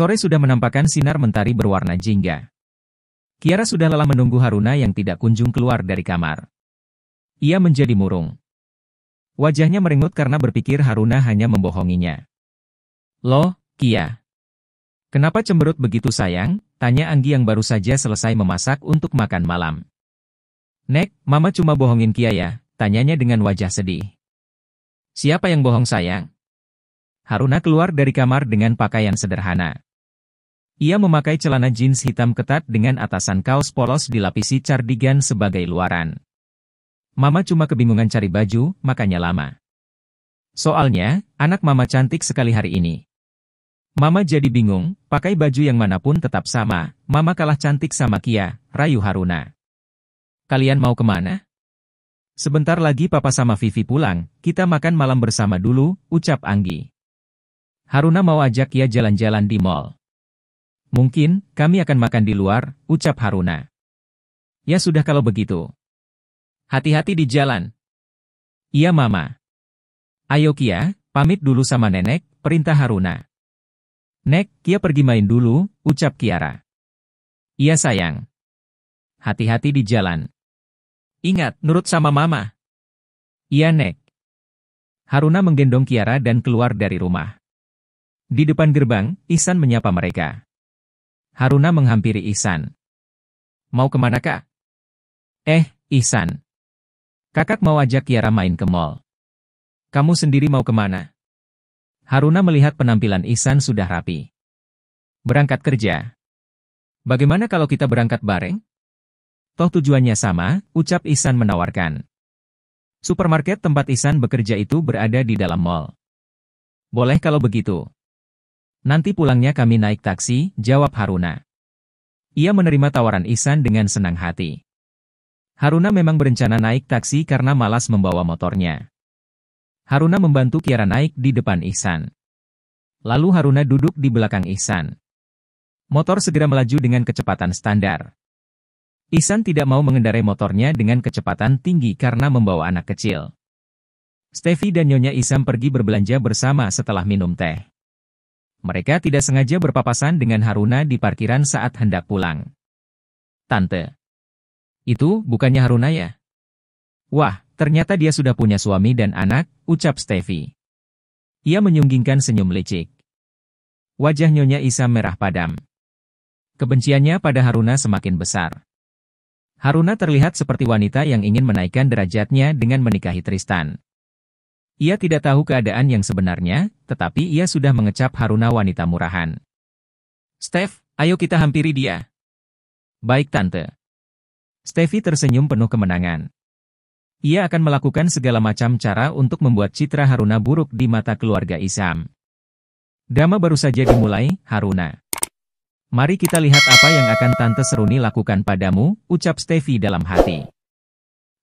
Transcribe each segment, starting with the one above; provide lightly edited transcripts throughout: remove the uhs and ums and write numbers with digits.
Sore sudah menampakkan sinar mentari berwarna jingga. Kiara sudah lelah menunggu Haruna yang tidak kunjung keluar dari kamar. Ia menjadi murung. Wajahnya merengut karena berpikir Haruna hanya membohonginya. "Loh, Kia. Kenapa cemberut begitu sayang?" tanya Anggi yang baru saja selesai memasak untuk makan malam. "Nek, Mama cuma bohongin Kia ya," tanyanya dengan wajah sedih. "Siapa yang bohong sayang?" Haruna keluar dari kamar dengan pakaian sederhana. Ia memakai celana jeans hitam ketat dengan atasan kaos polos dilapisi cardigan sebagai luaran. "Mama cuma kebingungan cari baju, makanya lama. Soalnya, anak Mama cantik sekali hari ini. Mama jadi bingung, pakai baju yang manapun tetap sama, Mama kalah cantik sama Kia," rayu Haruna. "Kalian mau kemana?" "Sebentar lagi Papa sama Vivi pulang, kita makan malam bersama dulu," ucap Anggi. Haruna mau ajak Kia jalan-jalan di mall. "Mungkin, kami akan makan di luar," ucap Haruna. "Ya sudah kalau begitu. Hati-hati di jalan." "Iya Mama." "Ayo Kia, pamit dulu sama Nenek," perintah Haruna. "Nek, Kia pergi main dulu," ucap Kiara. "Iya sayang. Hati-hati di jalan. Ingat, nurut sama Mama." "Iya Nek." Haruna menggendong Kiara dan keluar dari rumah. Di depan gerbang, Ihsan menyapa mereka. Haruna menghampiri Ihsan. "Mau kemana Kak?" Ihsan. Kakak mau ajak Kiara main ke mall. Kamu sendiri mau kemana?" Haruna melihat penampilan Ihsan sudah rapi. "Berangkat kerja. Bagaimana kalau kita berangkat bareng? Toh tujuannya sama," ucap Ihsan menawarkan. Supermarket tempat Ihsan bekerja itu berada di dalam mall. "Boleh kalau begitu. Nanti pulangnya kami naik taksi," jawab Haruna. Ia menerima tawaran Ihsan dengan senang hati. Haruna memang berencana naik taksi karena malas membawa motornya. Haruna membantu Kiara naik di depan Ihsan. Lalu Haruna duduk di belakang Ihsan. Motor segera melaju dengan kecepatan standar. Ihsan tidak mau mengendarai motornya dengan kecepatan tinggi karena membawa anak kecil. Steffi dan Nyonya Ihsan pergi berbelanja bersama setelah minum teh. Mereka tidak sengaja berpapasan dengan Haruna di parkiran saat hendak pulang. "Tante, itu bukannya Haruna ya? Wah, ternyata dia sudah punya suami dan anak," ucap Steffi. Ia menyunggingkan senyum licik. Wajah Nyonya Ihsan merah padam. Kebenciannya pada Haruna semakin besar. Haruna terlihat seperti wanita yang ingin menaikkan derajatnya dengan menikahi Tristan. Ia tidak tahu keadaan yang sebenarnya, tetapi ia sudah mengecap Haruna wanita murahan. "Steph, ayo kita hampiri dia." "Baik Tante." Steffi tersenyum penuh kemenangan. Ia akan melakukan segala macam cara untuk membuat citra Haruna buruk di mata keluarga Ihsan. "Drama baru saja dimulai, Haruna. Mari kita lihat apa yang akan Tante Seruni lakukan padamu," ucap Steffi dalam hati.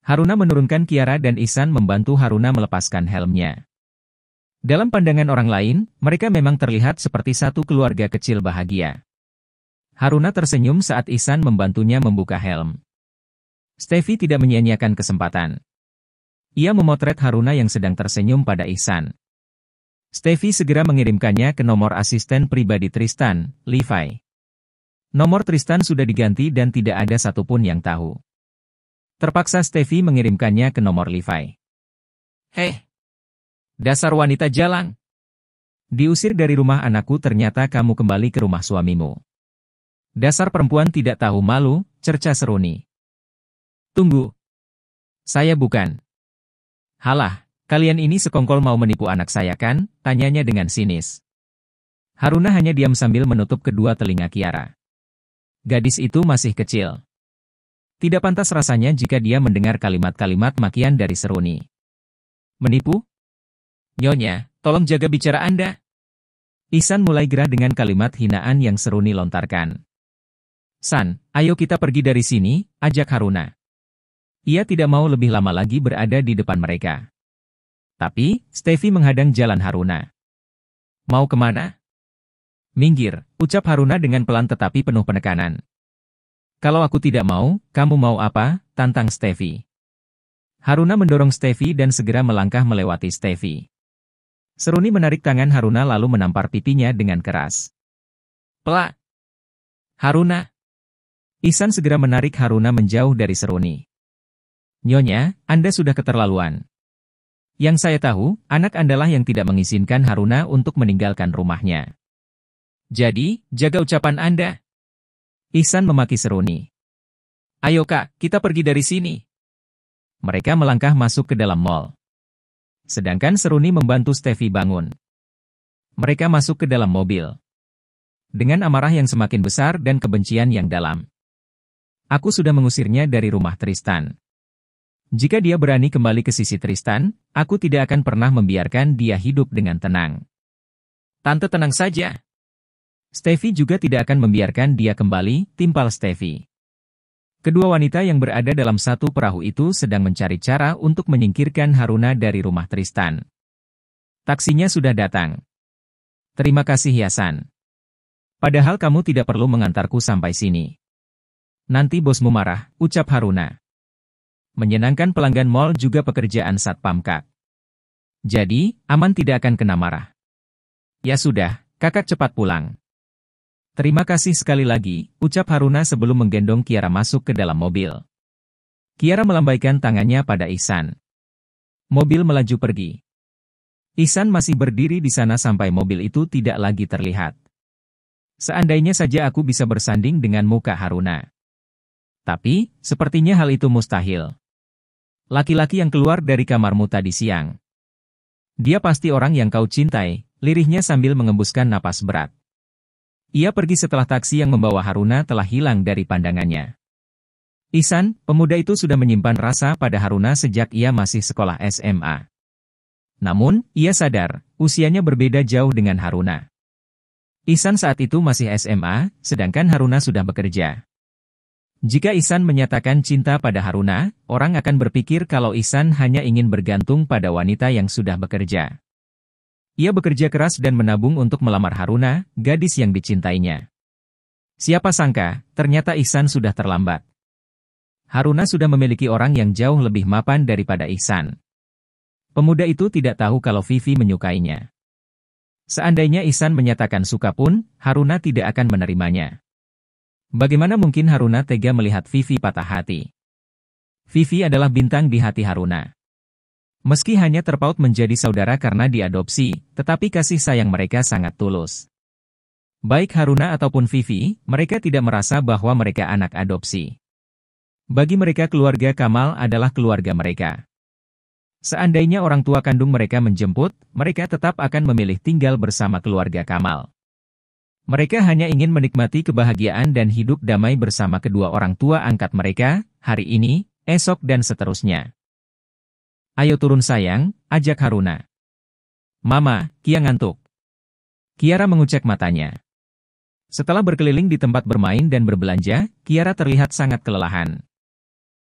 Haruna menurunkan Kiara dan Ihsan membantu Haruna melepaskan helmnya. Dalam pandangan orang lain, mereka memang terlihat seperti satu keluarga kecil bahagia. Haruna tersenyum saat Ihsan membantunya membuka helm. Steffi tidak menyia-nyiakan kesempatan. Ia memotret Haruna yang sedang tersenyum pada Ihsan. Steffi segera mengirimkannya ke nomor asisten pribadi Tristan, Levi. Nomor Tristan sudah diganti dan tidak ada satupun yang tahu. Terpaksa Steffi mengirimkannya ke nomor Levi. "Hei, dasar wanita jalang. Diusir dari rumah anakku ternyata kamu kembali ke rumah suamimu. Dasar perempuan tidak tahu malu," cerca Seruni. "Tunggu. Saya bukan." "Halah, kalian ini sekongkol mau menipu anak saya kan?" tanyanya dengan sinis. Haruna hanya diam sambil menutup kedua telinga Kiara. Gadis itu masih kecil. Tidak pantas rasanya jika dia mendengar kalimat-kalimat makian dari Seruni. "Menipu? Nyonya, tolong jaga bicara Anda." Ihsan mulai gerah dengan kalimat hinaan yang Seruni lontarkan. "San, ayo kita pergi dari sini," ajak Haruna. Ia tidak mau lebih lama lagi berada di depan mereka. Tapi, Steffi menghadang jalan Haruna. "Mau kemana?" "Minggir," ucap Haruna dengan pelan tetapi penuh penekanan. "Kalau aku tidak mau, kamu mau apa?" tantang Steffi. Haruna mendorong Steffi dan segera melangkah melewati Steffi. Seruni menarik tangan Haruna lalu menampar pipinya dengan keras. Pelak! Haruna! Ihsan segera menarik Haruna menjauh dari Seruni. Nyonya, Anda sudah keterlaluan. Yang saya tahu, anak Anda lah yang tidak mengizinkan Haruna untuk meninggalkan rumahnya. Jadi, jaga ucapan Anda. Ihsan memaki Seruni. Ayo kak, kita pergi dari sini. Mereka melangkah masuk ke dalam mall. Sedangkan Seruni membantu Steffi bangun. Mereka masuk ke dalam mobil. Dengan amarah yang semakin besar dan kebencian yang dalam. Aku sudah mengusirnya dari rumah Tristan. Jika dia berani kembali ke sisi Tristan, aku tidak akan pernah membiarkan dia hidup dengan tenang. Tante tenang saja. Steffi juga tidak akan membiarkan dia kembali, timpal Steffi. Kedua wanita yang berada dalam satu perahu itu sedang mencari cara untuk menyingkirkan Haruna dari rumah Tristan. Taksinya sudah datang. Terima kasih Ihsan. Padahal kamu tidak perlu mengantarku sampai sini. Nanti bosmu marah, ucap Haruna. Menyenangkan pelanggan mall juga pekerjaan satpam kak. Jadi, aman tidak akan kena marah. Ya sudah, kakak cepat pulang. Terima kasih sekali lagi, ucap Haruna sebelum menggendong Kiara masuk ke dalam mobil. Kiara melambaikan tangannya pada Ihsan. Mobil melaju pergi. Ihsan masih berdiri di sana sampai mobil itu tidak lagi terlihat. Seandainya saja aku bisa bersanding dengan muka Haruna. Tapi, sepertinya hal itu mustahil. Laki-laki yang keluar dari kamarmu tadi siang. Dia pasti orang yang kau cintai, lirihnya sambil mengembuskan napas berat. Ia pergi setelah taksi yang membawa Haruna telah hilang dari pandangannya. Ihsan, pemuda itu sudah menyimpan rasa pada Haruna sejak ia masih sekolah SMA. Namun, ia sadar, usianya berbeda jauh dengan Haruna. Ihsan saat itu masih SMA, sedangkan Haruna sudah bekerja. Jika Ihsan menyatakan cinta pada Haruna, orang akan berpikir kalau Ihsan hanya ingin bergantung pada wanita yang sudah bekerja. Ia bekerja keras dan menabung untuk melamar Haruna, gadis yang dicintainya. Siapa sangka, ternyata Ihsan sudah terlambat. Haruna sudah memiliki orang yang jauh lebih mapan daripada Ihsan. Pemuda itu tidak tahu kalau Vivi menyukainya. Seandainya Ihsan menyatakan suka pun, Haruna tidak akan menerimanya. Bagaimana mungkin Haruna tega melihat Vivi patah hati? Vivi adalah bintang di hati Haruna. Meski hanya terpaut menjadi saudara karena diadopsi, tetapi kasih sayang mereka sangat tulus. Baik Haruna ataupun Vivi, mereka tidak merasa bahwa mereka anak adopsi. Bagi mereka keluarga Kamal adalah keluarga mereka. Seandainya orang tua kandung mereka menjemput, mereka tetap akan memilih tinggal bersama keluarga Kamal. Mereka hanya ingin menikmati kebahagiaan dan hidup damai bersama kedua orang tua angkat mereka, hari ini, esok dan seterusnya. Ayo turun sayang, ajak Haruna. Mama, Kia ngantuk. Kiara mengucek matanya. Setelah berkeliling di tempat bermain dan berbelanja, Kiara terlihat sangat kelelahan.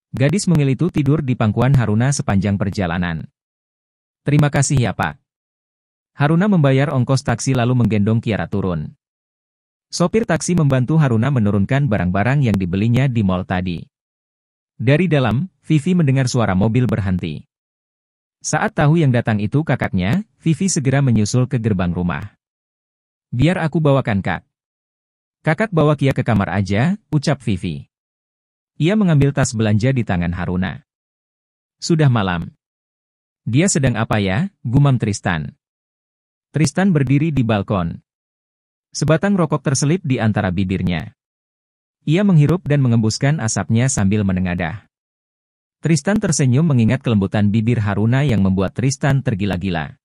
Gadis mungil itu tidur di pangkuan Haruna sepanjang perjalanan. Terima kasih ya Pak. Haruna membayar ongkos taksi lalu menggendong Kiara turun. Sopir taksi membantu Haruna menurunkan barang-barang yang dibelinya di mall tadi. Dari dalam, Vivi mendengar suara mobil berhenti. Saat tahu yang datang itu kakaknya, Vivi segera menyusul ke gerbang rumah. Biar aku bawakan kak. Kakak bawa Kia ke kamar aja, ucap Vivi. Ia mengambil tas belanja di tangan Haruna. Sudah malam. Dia sedang apa ya, gumam Tristan. Tristan berdiri di balkon. Sebatang rokok terselip di antara bibirnya. Ia menghirup dan mengembuskan asapnya sambil menengadah. Tristan tersenyum mengingat kelembutan bibir Haruna yang membuat Tristan tergila-gila.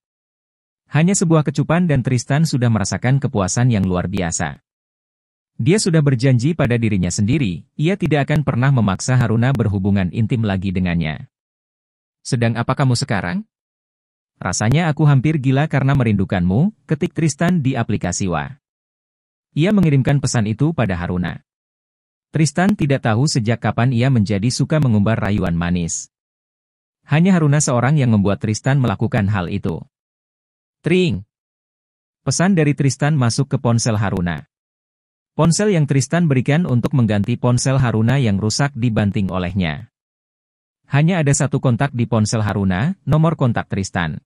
Hanya sebuah kecupan dan Tristan sudah merasakan kepuasan yang luar biasa. Dia sudah berjanji pada dirinya sendiri, ia tidak akan pernah memaksa Haruna berhubungan intim lagi dengannya. Sedang apa kamu sekarang? Rasanya aku hampir gila karena merindukanmu, ketik Tristan di aplikasi WA. Ia mengirimkan pesan itu pada Haruna. Tristan tidak tahu sejak kapan ia menjadi suka mengumbar rayuan manis. Hanya Haruna seorang yang membuat Tristan melakukan hal itu. Tring! Pesan dari Tristan masuk ke ponsel Haruna. Ponsel yang Tristan berikan untuk mengganti ponsel Haruna yang rusak dibanting olehnya. Hanya ada satu kontak di ponsel Haruna, nomor kontak Tristan.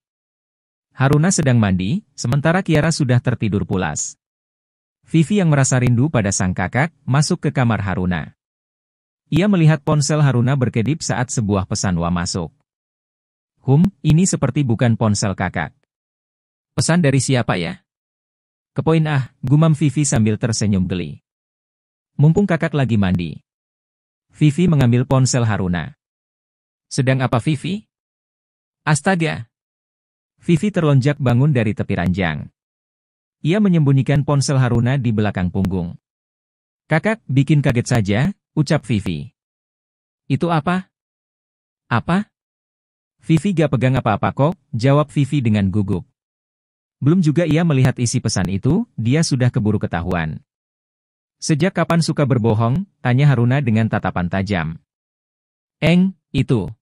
Haruna sedang mandi, sementara Kiara sudah tertidur pulas. Vivi yang merasa rindu pada sang kakak, masuk ke kamar Haruna. Ia melihat ponsel Haruna berkedip saat sebuah pesan WA masuk. Ini seperti bukan ponsel kakak. Pesan dari siapa ya? Kepoin gumam Vivi sambil tersenyum geli. Mumpung kakak lagi mandi. Vivi mengambil ponsel Haruna. Sedang apa Vivi? Astaga! Vivi terlonjak bangun dari tepi ranjang. Ia menyembunyikan ponsel Haruna di belakang punggung. Kakak, bikin kaget saja, ucap Vivi. Itu apa? Apa? Vivi gak pegang apa-apa kok, jawab Vivi dengan gugup. Belum juga ia melihat isi pesan itu, dia sudah keburu ketahuan. Sejak kapan suka berbohong? Tanya Haruna dengan tatapan tajam. Itu.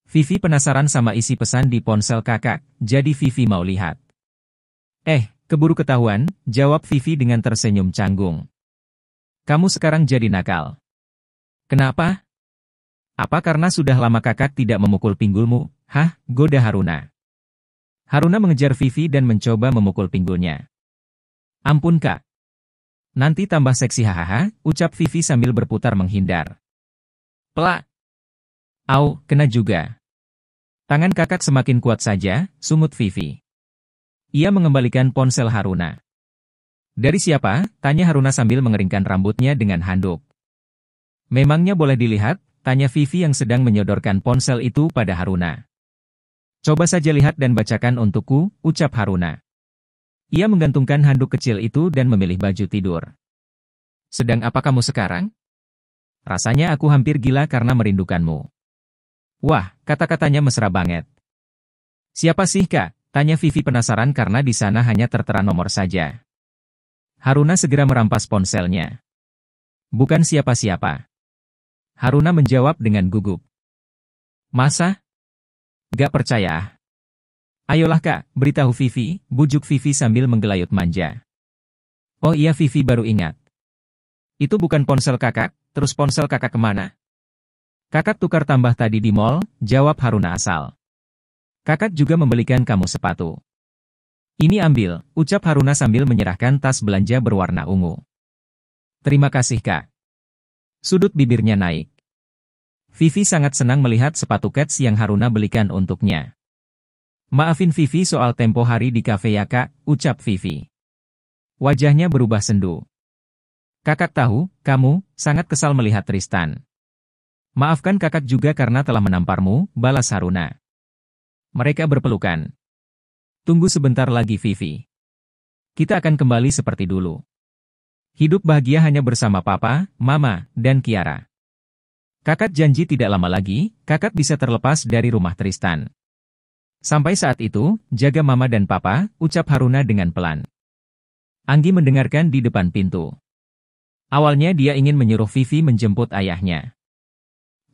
Vivi penasaran sama isi pesan di ponsel kakak, jadi Vivi mau lihat. Keburu ketahuan, jawab Vivi dengan tersenyum canggung. Kamu sekarang jadi nakal. Kenapa? Apa karena sudah lama kakak tidak memukul pinggulmu? Goda Haruna. Haruna mengejar Vivi dan mencoba memukul pinggulnya. Ampun kak. Nanti tambah seksi hahaha, ucap Vivi sambil berputar menghindar. Pelak. Au, kena juga. Tangan kakak semakin kuat saja, sungut Vivi. Ia mengembalikan ponsel Haruna. Dari siapa? Tanya Haruna sambil mengeringkan rambutnya dengan handuk. Memangnya boleh dilihat? Tanya Vivi yang sedang menyodorkan ponsel itu pada Haruna. Coba saja lihat dan bacakan untukku, ucap Haruna. Ia menggantungkan handuk kecil itu dan memilih baju tidur. Sedang apa kamu sekarang? Rasanya aku hampir gila karena merindukanmu. Wah, kata-katanya mesra banget. Siapa sih kak? Tanya Vivi penasaran karena di sana hanya tertera nomor saja. Haruna segera merampas ponselnya. Bukan siapa-siapa. Haruna menjawab dengan gugup. Masa? Gak percaya. Ayolah kak, beritahu Vivi, bujuk Vivi sambil menggelayut manja. Oh iya Vivi baru ingat. Itu bukan ponsel kakak, terus ponsel kakak kemana? Kakak tukar tambah tadi di mall, jawab Haruna asal. Kakak juga membelikan kamu sepatu. Ini ambil, ucap Haruna sambil menyerahkan tas belanja berwarna ungu. Terima kasih kak. Sudut bibirnya naik. Vivi sangat senang melihat sepatu kets yang Haruna belikan untuknya. Maafin Vivi soal tempo hari di kafe ya kak, ucap Vivi. Wajahnya berubah sendu. Kakak tahu, kamu sangat kesal melihat Tristan. Maafkan kakak juga karena telah menamparmu, balas Haruna. Mereka berpelukan. Tunggu sebentar lagi Vivi. Kita akan kembali seperti dulu. Hidup bahagia hanya bersama papa, mama, dan Kiara. Kakak janji tidak lama lagi, kakak bisa terlepas dari rumah Tristan. Sampai saat itu, jaga mama dan papa, ucap Haruna dengan pelan. Anggi mendengarkan di depan pintu. Awalnya dia ingin menyuruh Vivi menjemput ayahnya.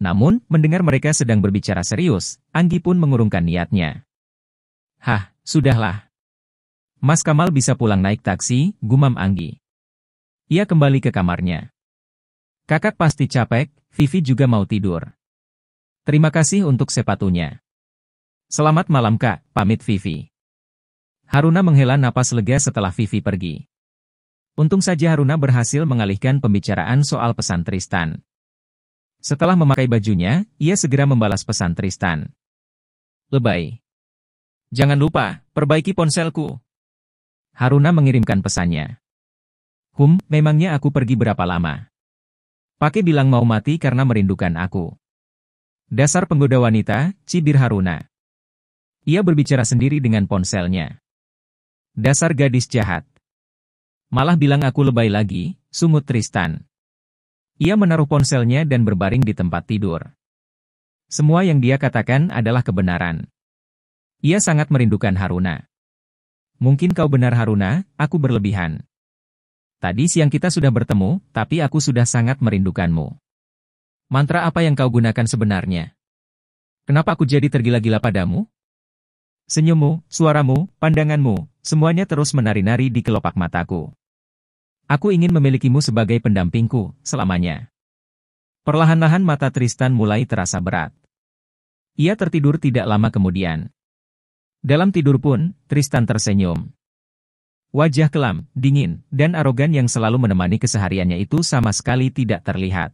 Namun, mendengar mereka sedang berbicara serius, Anggi pun mengurungkan niatnya. Sudahlah. Mas Kamal bisa pulang naik taksi, gumam Anggi. Ia kembali ke kamarnya. Kakak pasti capek, Vivi juga mau tidur. Terima kasih untuk sepatunya. Selamat malam kak, pamit Vivi. Haruna menghela napas lega setelah Vivi pergi. Untung saja Haruna berhasil mengalihkan pembicaraan soal pesan Tristan. Setelah memakai bajunya, ia segera membalas pesan Tristan. Lebay. Jangan lupa, perbaiki ponselku. Haruna mengirimkan pesannya. Memangnya aku pergi berapa lama? Pakai bilang mau mati karena merindukan aku. Dasar penggoda wanita, cibir Haruna. Ia berbicara sendiri dengan ponselnya. Dasar gadis jahat. Malah bilang aku lebay lagi, sungut Tristan. Ia menaruh ponselnya dan berbaring di tempat tidur. Semua yang dia katakan adalah kebenaran. Ia sangat merindukan Haruna. Mungkin kau benar Haruna, aku berlebihan. Tadi siang kita sudah bertemu, tapi aku sudah sangat merindukanmu. Mantra apa yang kau gunakan sebenarnya? Kenapa aku jadi tergila-gila padamu? Senyummu, suaramu, pandanganmu, semuanya terus menari-nari di kelopak mataku. Aku ingin memilikimu sebagai pendampingku, selamanya. Perlahan-lahan mata Tristan mulai terasa berat. Ia tertidur tidak lama kemudian. Dalam tidur pun, Tristan tersenyum. Wajah kelam, dingin, dan arogan yang selalu menemani kesehariannya itu sama sekali tidak terlihat.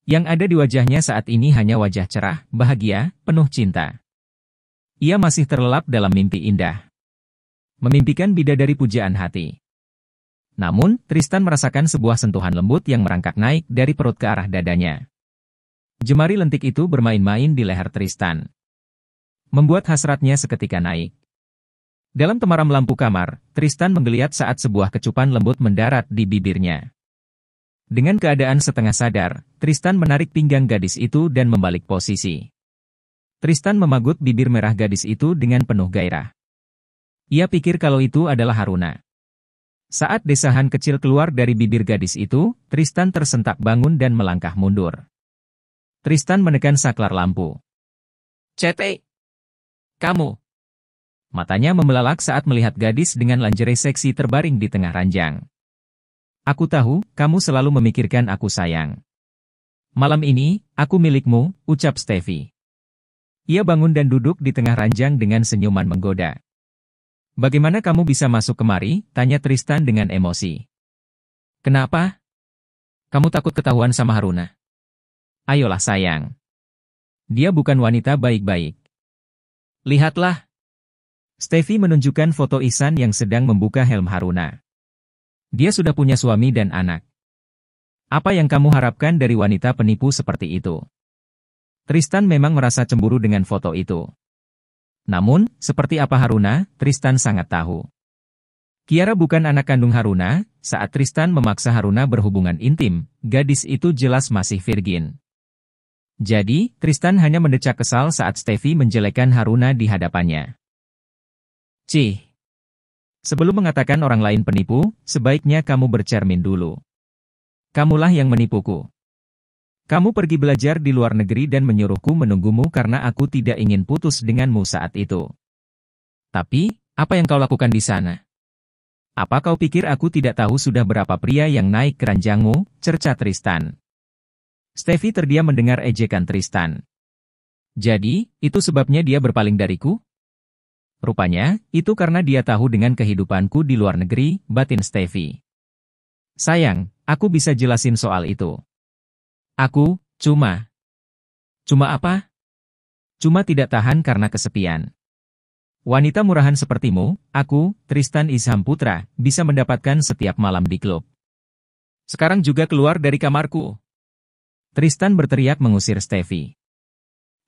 Yang ada di wajahnya saat ini hanya wajah cerah, bahagia, penuh cinta. Ia masih terlelap dalam mimpi indah. Memimpikan bidadari pujaan hati. Namun, Tristan merasakan sebuah sentuhan lembut yang merangkak naik dari perut ke arah dadanya. Jemari lentik itu bermain-main di leher Tristan, membuat hasratnya seketika naik. Dalam temaram lampu kamar, Tristan menggeliat saat sebuah kecupan lembut mendarat di bibirnya. Dengan keadaan setengah sadar, Tristan menarik pinggang gadis itu dan membalik posisi. Tristan memagut bibir merah gadis itu dengan penuh gairah. Ia pikir kalau itu adalah Haruna. Saat desahan kecil keluar dari bibir gadis itu, Tristan tersentak bangun dan melangkah mundur. Tristan menekan saklar lampu. "Cete! Kamu!" Matanya membelalak saat melihat gadis dengan lingerie seksi terbaring di tengah ranjang. "Aku tahu, kamu selalu memikirkan aku sayang. Malam ini, aku milikmu," ucap Steffi. Ia bangun dan duduk di tengah ranjang dengan senyuman menggoda. "Bagaimana kamu bisa masuk kemari?" tanya Tristan dengan emosi. "Kenapa? Kamu takut ketahuan sama Haruna? Ayolah sayang. Dia bukan wanita baik-baik. Lihatlah." Steffi menunjukkan foto Ihsan yang sedang membuka helm Haruna. Dia sudah punya suami dan anak. "Apa yang kamu harapkan dari wanita penipu seperti itu?" Tristan memang merasa cemburu dengan foto itu. Namun, seperti apa Haruna, Tristan sangat tahu. Kiara bukan anak kandung Haruna. Saat Tristan memaksa Haruna berhubungan intim, gadis itu jelas masih virgin. Jadi, Tristan hanya mendecak kesal saat Steffi menjelekkan Haruna di hadapannya. "Cih. Sebelum mengatakan orang lain penipu, sebaiknya kamu bercermin dulu. Kamulah yang menipuku. Kamu pergi belajar di luar negeri dan menyuruhku menunggumu karena aku tidak ingin putus denganmu saat itu. Tapi, apa yang kau lakukan di sana? Apa kau pikir aku tidak tahu sudah berapa pria yang naik ke ranjangmu?" cerca Tristan. Steffi terdiam mendengar ejekan Tristan. "Jadi, itu sebabnya dia berpaling dariku?" "Rupanya, itu karena dia tahu dengan kehidupanku di luar negeri," batin Steffi. "Sayang, aku bisa jelasin soal itu. Aku, cuma apa? Cuma tidak tahan karena kesepian. Wanita murahan sepertimu, aku, Tristan Isham Putra, bisa mendapatkan setiap malam di klub. Sekarang juga keluar dari kamarku." Tristan berteriak mengusir Steffi.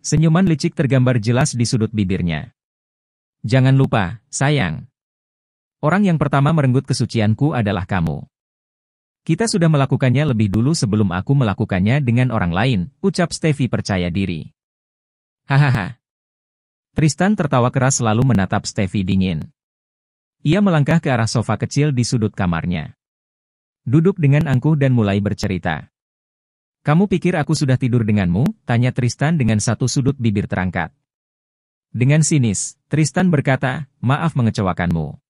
Senyuman licik tergambar jelas di sudut bibirnya. "Jangan lupa, sayang. Orang yang pertama merenggut kesucianku adalah kamu. Kita sudah melakukannya lebih dulu sebelum aku melakukannya dengan orang lain," ucap Steffi percaya diri. "Hahaha." Tristan tertawa keras lalu menatap Steffi dingin. Ia melangkah ke arah sofa kecil di sudut kamarnya. Duduk dengan angkuh dan mulai bercerita. "Kamu pikir aku sudah tidur denganmu?" tanya Tristan dengan satu sudut bibir terangkat. Dengan sinis, Tristan berkata, "Maaf mengecewakanmu.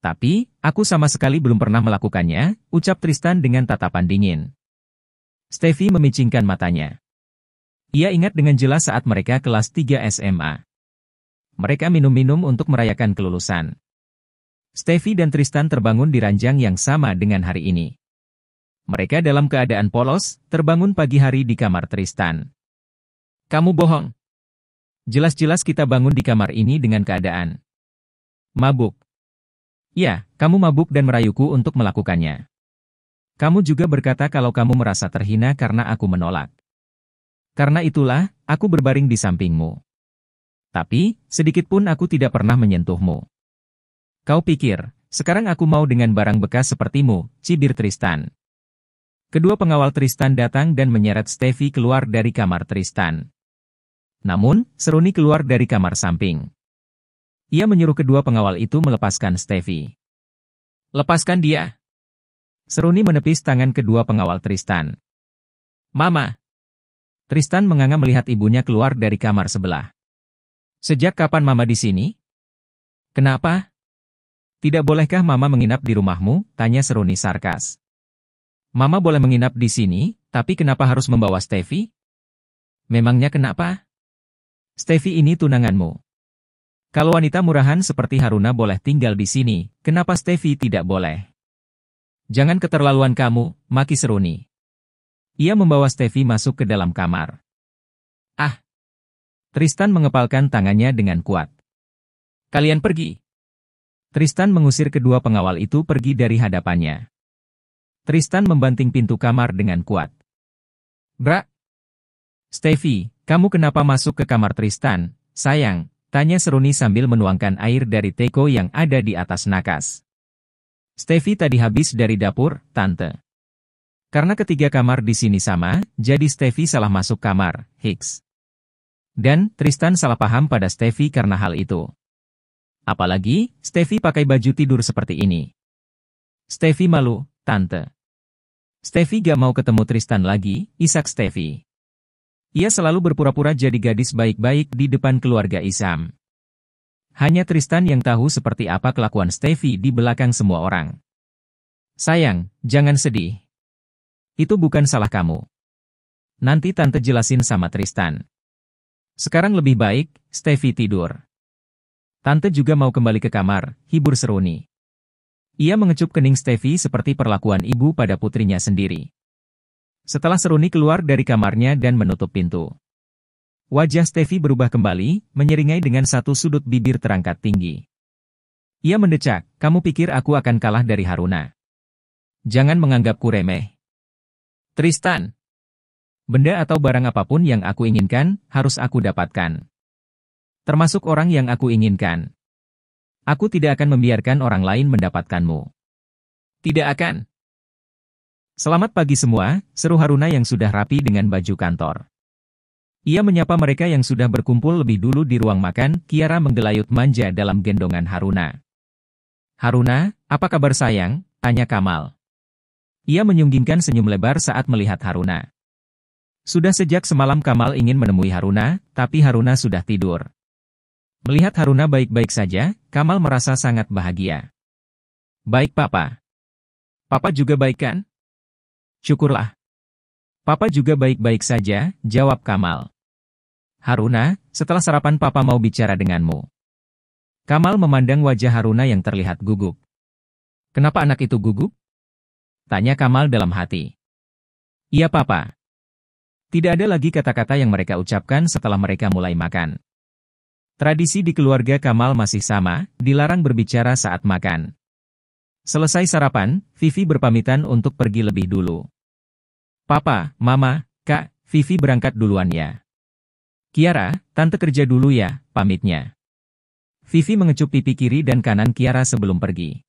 Tapi, aku sama sekali belum pernah melakukannya," ucap Tristan dengan tatapan dingin. Steffi memicingkan matanya. Ia ingat dengan jelas saat mereka kelas 3 SMA. Mereka minum-minum untuk merayakan kelulusan. Steffi dan Tristan terbangun di ranjang yang sama dengan hari ini. Mereka dalam keadaan polos, terbangun pagi hari di kamar Tristan. "Kamu bohong. Jelas-jelas kita bangun di kamar ini dengan keadaan mabuk." "Ya, kamu mabuk dan merayuku untuk melakukannya. Kamu juga berkata kalau kamu merasa terhina karena aku menolak. Karena itulah, aku berbaring di sampingmu. Tapi, sedikit pun aku tidak pernah menyentuhmu. Kau pikir, sekarang aku mau dengan barang bekas sepertimu," cibir Tristan. Kedua pengawal Tristan datang dan menyeret Steffi keluar dari kamar Tristan. Namun, Seruni keluar dari kamar samping. Ia menyuruh kedua pengawal itu melepaskan Steffi. "Lepaskan dia." Seruni menepis tangan kedua pengawal Tristan. "Mama." Tristan menganga melihat ibunya keluar dari kamar sebelah. "Sejak kapan Mama di sini?" "Kenapa? Tidak bolehkah Mama menginap di rumahmu?" tanya Seruni sarkas. "Mama boleh menginap di sini, tapi kenapa harus membawa Steffi? Memangnya kenapa? Steffi ini tunanganmu." Kalau wanita murahan seperti Haruna boleh tinggal di sini, kenapa Steffi tidak boleh? Jangan keterlaluan kamu, maki Seruni. Ia membawa Steffi masuk ke dalam kamar. Ah! Tristan mengepalkan tangannya dengan kuat. Kalian pergi. Tristan mengusir kedua pengawal itu pergi dari hadapannya. Tristan membanting pintu kamar dengan kuat. Bra! Steffi, kamu kenapa masuk ke kamar Tristan, sayang? Tanya Seruni sambil menuangkan air dari teko yang ada di atas nakas. Steffi tadi habis dari dapur, Tante. Karena ketiga kamar di sini sama, jadi Steffi salah masuk kamar, Hicks. Dan, Tristan salah paham pada Steffi karena hal itu. Apalagi, Steffi pakai baju tidur seperti ini. Steffi malu, Tante. Steffi gak mau ketemu Tristan lagi, isak Steffi. Ia selalu berpura-pura jadi gadis baik-baik di depan keluarga Isam. Hanya Tristan yang tahu seperti apa kelakuan Steffi di belakang semua orang. Sayang, jangan sedih. Itu bukan salah kamu. Nanti Tante jelasin sama Tristan. Sekarang lebih baik, Steffi tidur. Tante juga mau kembali ke kamar, hibur Seruni. Ia mengecup kening Steffi seperti perlakuan ibu pada putrinya sendiri. Setelah Seruni keluar dari kamarnya dan menutup pintu. Wajah Steffi berubah kembali, menyeringai dengan satu sudut bibir terangkat tinggi. Ia mendecak, kamu pikir aku akan kalah dari Haruna? Jangan menganggapku remeh. Tristan. Benda atau barang apapun yang aku inginkan, harus aku dapatkan. Termasuk orang yang aku inginkan. Aku tidak akan membiarkan orang lain mendapatkanmu. Tidak akan. Selamat pagi semua, seru Haruna yang sudah rapi dengan baju kantor. Ia menyapa mereka yang sudah berkumpul lebih dulu di ruang makan, Kiara menggelayut manja dalam gendongan Haruna. Haruna, apa kabar sayang? Tanya Kamal. Ia menyunggingkan senyum lebar saat melihat Haruna. Sudah sejak semalam Kamal ingin menemui Haruna, tapi Haruna sudah tidur. Melihat Haruna baik-baik saja, Kamal merasa sangat bahagia. Baik Papa. Papa juga baik kan? Syukurlah. Papa juga baik-baik saja, jawab Kamal. Haruna, setelah sarapan Papa mau bicara denganmu. Kamal memandang wajah Haruna yang terlihat gugup. Kenapa anak itu gugup? Tanya Kamal dalam hati. Iya Papa. Tidak ada lagi kata-kata yang mereka ucapkan setelah mereka mulai makan. Tradisi di keluarga Kamal masih sama, dilarang berbicara saat makan. Selesai sarapan, Vivi berpamitan untuk pergi lebih dulu. Papa, Mama, Kak, Vivi berangkat duluan ya. Kiara, Tante kerja dulu ya, pamitnya. Vivi mengecup pipi kiri dan kanan Kiara sebelum pergi.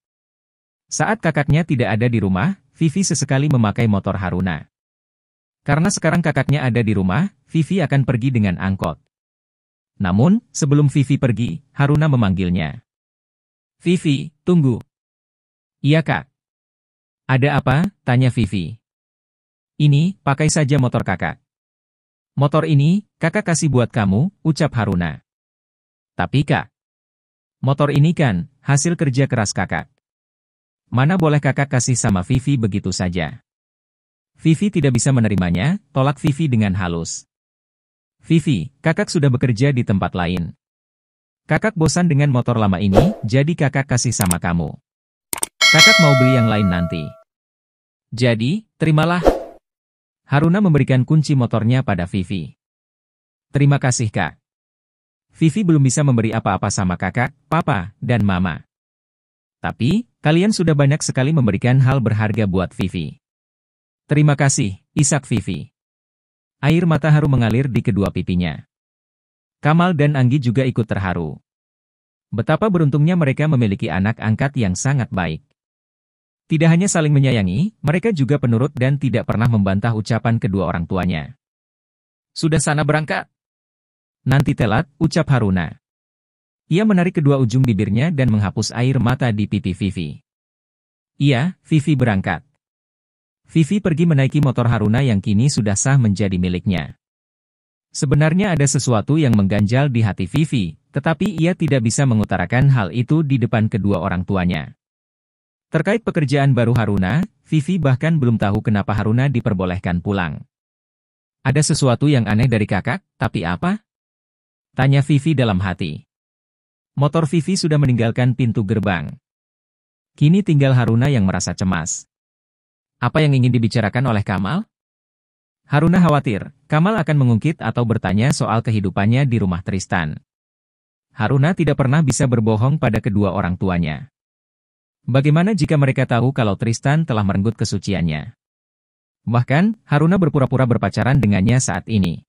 Saat kakaknya tidak ada di rumah, Vivi sesekali memakai motor Haruna. Karena sekarang kakaknya ada di rumah, Vivi akan pergi dengan angkot. Namun, sebelum Vivi pergi, Haruna memanggilnya. Vivi, tunggu. Iya Kak. Ada apa? Tanya Vivi. Ini, pakai saja motor kakak. Motor ini, kakak kasih buat kamu, ucap Haruna. Tapi Kak, motor ini kan, hasil kerja keras kakak. Mana boleh kakak kasih sama Vivi begitu saja. Vivi tidak bisa menerimanya, tolak Vivi dengan halus. Vivi, kakak sudah bekerja di tempat lain. Kakak bosan dengan motor lama ini, jadi kakak kasih sama kamu. Kakak mau beli yang lain nanti. Jadi, terimalah. Haruna memberikan kunci motornya pada Vivi. Terima kasih Kak. Vivi belum bisa memberi apa-apa sama kakak, papa, dan mama. Tapi, kalian sudah banyak sekali memberikan hal berharga buat Vivi. Terima kasih, isak Vivi. Air mata haru mengalir di kedua pipinya. Kamal dan Anggi juga ikut terharu. Betapa beruntungnya mereka memiliki anak angkat yang sangat baik. Tidak hanya saling menyayangi, mereka juga penurut dan tidak pernah membantah ucapan kedua orang tuanya. Sudah sana berangkat? Nanti telat, ucap Haruna. Ia menarik kedua ujung bibirnya dan menghapus air mata di pipi Vivi. Iya, Vivi berangkat. Vivi pergi menaiki motor Haruna yang kini sudah sah menjadi miliknya. Sebenarnya ada sesuatu yang mengganjal di hati Vivi, tetapi ia tidak bisa mengutarakan hal itu di depan kedua orang tuanya. Terkait pekerjaan baru Haruna, Vivi bahkan belum tahu kenapa Haruna diperbolehkan pulang. Ada sesuatu yang aneh dari kakak, tapi apa? Tanya Vivi dalam hati. Motor Vivi sudah meninggalkan pintu gerbang. Kini tinggal Haruna yang merasa cemas. Apa yang ingin dibicarakan oleh Kamal? Haruna khawatir, Kamal akan mengungkit atau bertanya soal kehidupannya di rumah Tristan. Haruna tidak pernah bisa berbohong pada kedua orang tuanya. Bagaimana jika mereka tahu kalau Tristan telah merenggut kesuciannya? Bahkan, Haruna berpura-pura berpacaran dengannya saat ini.